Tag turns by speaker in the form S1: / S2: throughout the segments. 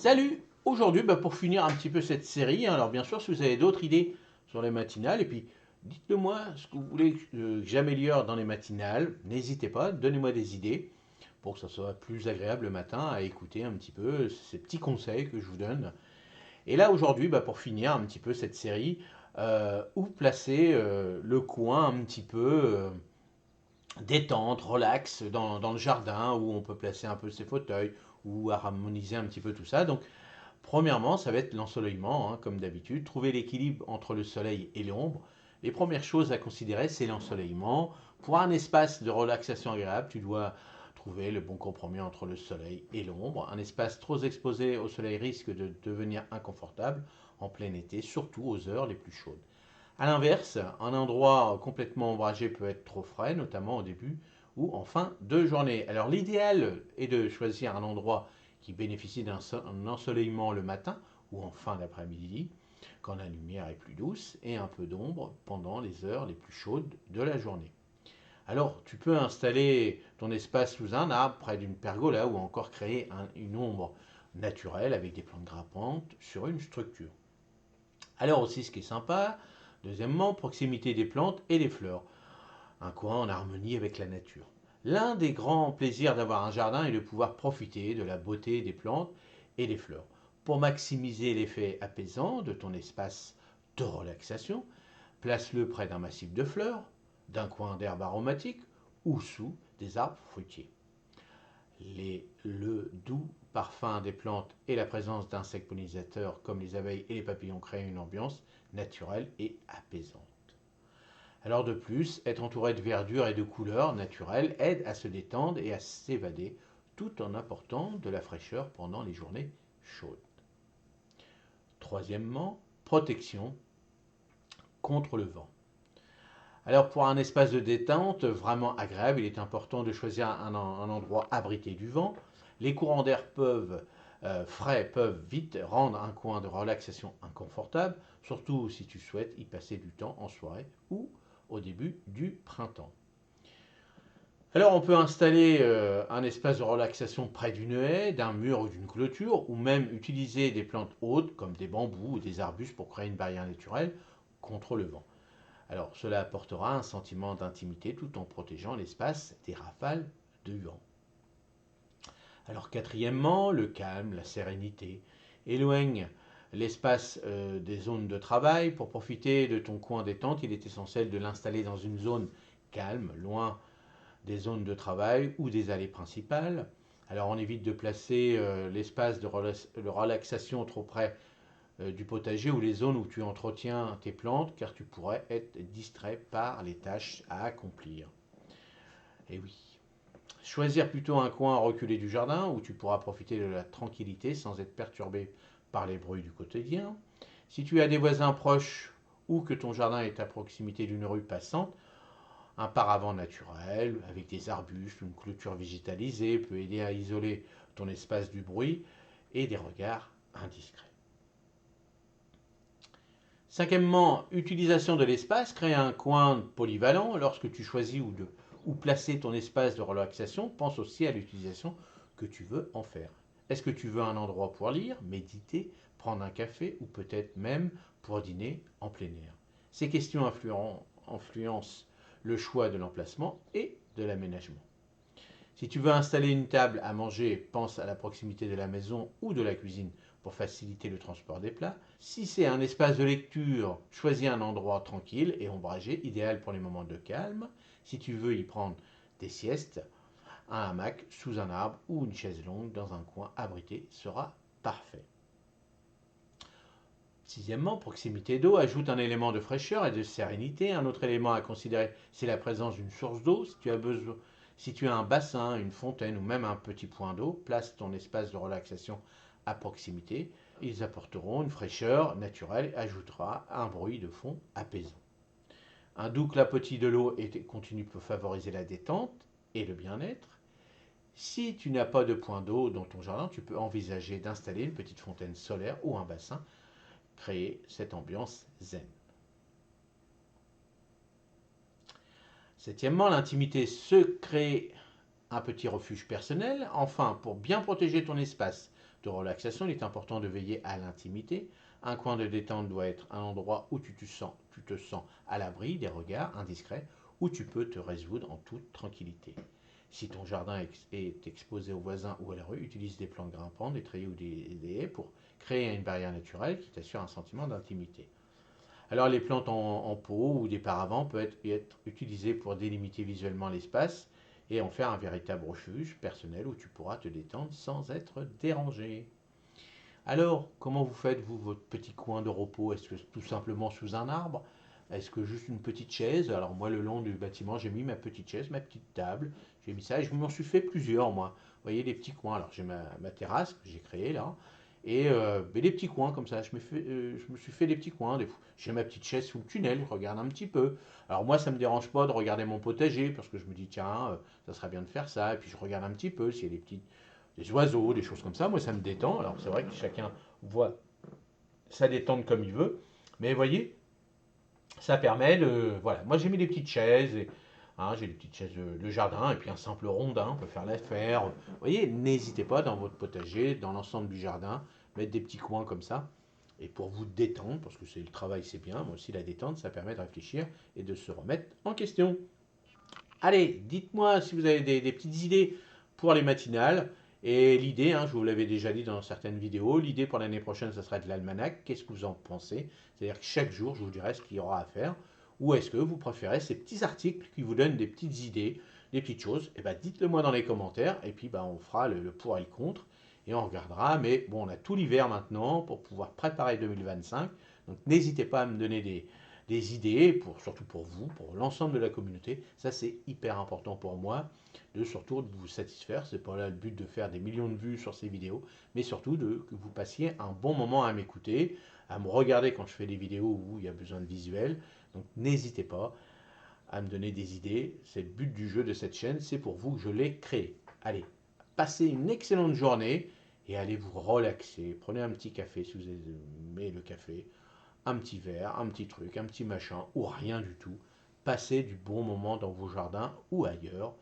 S1: Salut! Aujourd'hui, pour finir un petit peu cette série, alors bien sûr, si vous avez d'autres idées sur les matinales, et puis dites-le moi ce que vous voulez que j'améliore dans les matinales, n'hésitez pas, donnez-moi des idées pour que ça soit plus agréable le matin à écouter un petit peu ces petits conseils que je vous donne. Et là, aujourd'hui, pour finir un petit peu cette série, où placer le coin un petit peu détente, relax dans le jardin, où on peut placer un peu ses fauteuils, ou harmoniser un petit peu tout ça. Donc, premièrement, ça va être l'ensoleillement, hein, comme d'habitude. Trouver l'équilibre entre le soleil et l'ombre. Les premières choses à considérer, c'est l'ensoleillement. Pour un espace de relaxation agréable, tu dois trouver le bon compromis entre le soleil et l'ombre. Un espace trop exposé au soleil risque de devenir inconfortable en plein été, surtout aux heures les plus chaudes. A l'inverse, un endroit complètement ombragé peut être trop frais, notamment au début ou en fin de journée. Alors l'idéal est de choisir un endroit qui bénéficie d'un ensoleillement le matin ou en fin d'après-midi, quand la lumière est plus douce, et un peu d'ombre pendant les heures les plus chaudes de la journée. Alors tu peux installer ton espace sous un arbre, près d'une pergola, ou encore créer une ombre naturelle avec des plantes grimpantes sur une structure. Alors aussi, ce qui est sympa, deuxièmement, proximité des plantes et des fleurs. Un coin en harmonie avec la nature. L'un des grands plaisirs d'avoir un jardin est de pouvoir profiter de la beauté des plantes et des fleurs. Pour maximiser l'effet apaisant de ton espace de relaxation, place-le près d'un massif de fleurs, d'un coin d'herbe aromatique ou sous des arbres fruitiers. Le doux parfum des plantes et la présence d'insectes pollinisateurs comme les abeilles et les papillons créent une ambiance naturelle et apaisante. Alors de plus, être entouré de verdure et de couleurs naturelles aide à se détendre et à s'évader tout en apportant de la fraîcheur pendant les journées chaudes. Troisièmement, protection contre le vent. Alors pour un espace de détente vraiment agréable, il est important de choisir un endroit abrité du vent. Les courants d'air frais peuvent vite rendre un coin de relaxation inconfortable, surtout si tu souhaites y passer du temps en soirée ou au début du printemps. Alors on peut installer un espace de relaxation près d'une haie, d'un mur ou d'une clôture, ou même utiliser des plantes hautes comme des bambous ou des arbustes pour créer une barrière naturelle contre le vent. Alors cela apportera un sentiment d'intimité tout en protégeant l'espace des rafales de vent. Alors quatrièmement, le calme, la sérénité. Éloigne l'espace des zones de travail. Pour profiter de ton coin détente, il est essentiel de l'installer dans une zone calme, loin des zones de travail ou des allées principales. Alors on évite de placer l'espace de relaxation trop près du potager ou les zones où tu entretiens tes plantes, car tu pourrais être distrait par les tâches à accomplir. Et oui. Choisir plutôt un coin reculé du jardin où tu pourras profiter de la tranquillité sans être perturbé par les bruits du quotidien. Si tu as des voisins proches ou que ton jardin est à proximité d'une rue passante, un paravent naturel avec des arbustes ou une clôture végétalisée peut aider à isoler ton espace du bruit et des regards indiscrets. Cinquièmement, utilisation de l'espace. Crée un coin polyvalent. Lorsque tu choisis où placer ton espace de relaxation, pense aussi à l'utilisation que tu veux en faire. Est-ce que tu veux un endroit pour lire, méditer, prendre un café ou peut-être même pour dîner en plein air? Ces questions influencent le choix de l'emplacement et de l'aménagement. Si tu veux installer une table à manger, pense à la proximité de la maison ou de la cuisine pour faciliter le transport des plats. Si c'est un espace de lecture, choisis un endroit tranquille et ombragé, idéal pour les moments de calme. Si tu veux y prendre des siestes, un hamac sous un arbre ou une chaise longue dans un coin abrité sera parfait. Sixièmement, proximité d'eau, ajoute un élément de fraîcheur et de sérénité. Un autre élément à considérer, c'est la présence d'une source d'eau. Si tu as un bassin, une fontaine ou même un petit point d'eau, place ton espace de relaxation à proximité. Ils apporteront une fraîcheur naturelle et ajoutera un bruit de fond apaisant. Un doux clapotis de l'eau continue peut favoriser la détente et le bien-être. Si tu n'as pas de point d'eau dans ton jardin, tu peux envisager d'installer une petite fontaine solaire ou un bassin, créer cette ambiance zen. Septièmement, l'intimité se crée un petit refuge personnel. Enfin, pour bien protéger ton espace, de relaxation, il est important de veiller à l'intimité. Un coin de détente doit être un endroit où tu te sens à l'abri des regards indiscrets, où tu peux te résoudre en toute tranquillité. Si ton jardin est exposé aux voisins ou à la rue, utilise des plantes grimpantes, des treillis ou des haies pour créer une barrière naturelle qui t'assure un sentiment d'intimité. Alors les plantes en pot ou des paravents peuvent être utilisées pour délimiter visuellement l'espace et en faire un véritable refuge personnel où tu pourras te détendre sans être dérangé. Alors, comment vous faites, vous, votre petit coin de repos? Est-ce que tout simplement sous un arbre? Est-ce que juste une petite chaise? Alors moi, le long du bâtiment, j'ai mis ma petite chaise, ma petite table. J'ai mis ça et je m'en suis fait plusieurs, moi. Vous voyez, des petits coins. Alors j'ai ma terrasse que j'ai créée là. Et mais des petits coins comme ça. Je me suis fait des petits coins. J'ai ma petite chaise sous le tunnel, je regarde un petit peu. Alors moi, ça ne me dérange pas de regarder mon potager parce que je me dis, tiens, ça serait bien de faire ça. Et puis je regarde un petit peu s'il y a des oiseaux, des choses comme ça. Moi, ça me détend. Alors c'est vrai que chacun voit ça détendre comme il veut. Mais vous voyez, ça permet de. Voilà, moi j'ai mis des petites chaises. J'ai des petites chaises de jardin et puis un simple rondin, on peut faire l'affaire. Vous voyez, n'hésitez pas dans votre potager, dans l'ensemble du jardin, mettre des petits coins comme ça. Et pour vous détendre, parce que c'est le travail, c'est bien, moi aussi la détente, ça permet de réfléchir et de se remettre en question. Allez, dites-moi si vous avez des petites idées pour les matinales. Et l'idée, je vous l'avais déjà dit dans certaines vidéos, l'idée pour l'année prochaine, ça sera de l'almanach. Qu'est-ce que vous en pensez? C'est-à-dire que chaque jour, je vous dirai ce qu'il y aura à faire. Ou est-ce que vous préférez ces petits articles qui vous donnent des petites idées, des petites choses? Eh bien, dites-le moi dans les commentaires. Et puis, on fera le pour et le contre. Et on regardera. Mais bon, on a tout l'hiver maintenant pour pouvoir préparer 2025. Donc, n'hésitez pas à me donner des idées, surtout pour vous, pour l'ensemble de la communauté. Ça, c'est hyper important pour moi, surtout de vous satisfaire. C'est pas là le but de faire des millions de vues sur ces vidéos, mais surtout que vous passiez un bon moment à m'écouter, à me regarder quand je fais des vidéos où il y a besoin de visuels. Donc n'hésitez pas à me donner des idées. C'est le but du jeu de cette chaîne, c'est pour vous que je l'ai créé. Allez, passez une excellente journée et allez vous relaxer. Prenez un petit café si vous aimez le café, un petit verre, un petit truc, un petit machin, ou rien du tout. Passez du bon moment dans vos jardins ou ailleurs.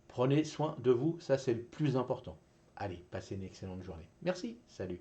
S1: Prenez soin de vous, ça c'est le plus important. Allez, passez une excellente journée. Merci, salut.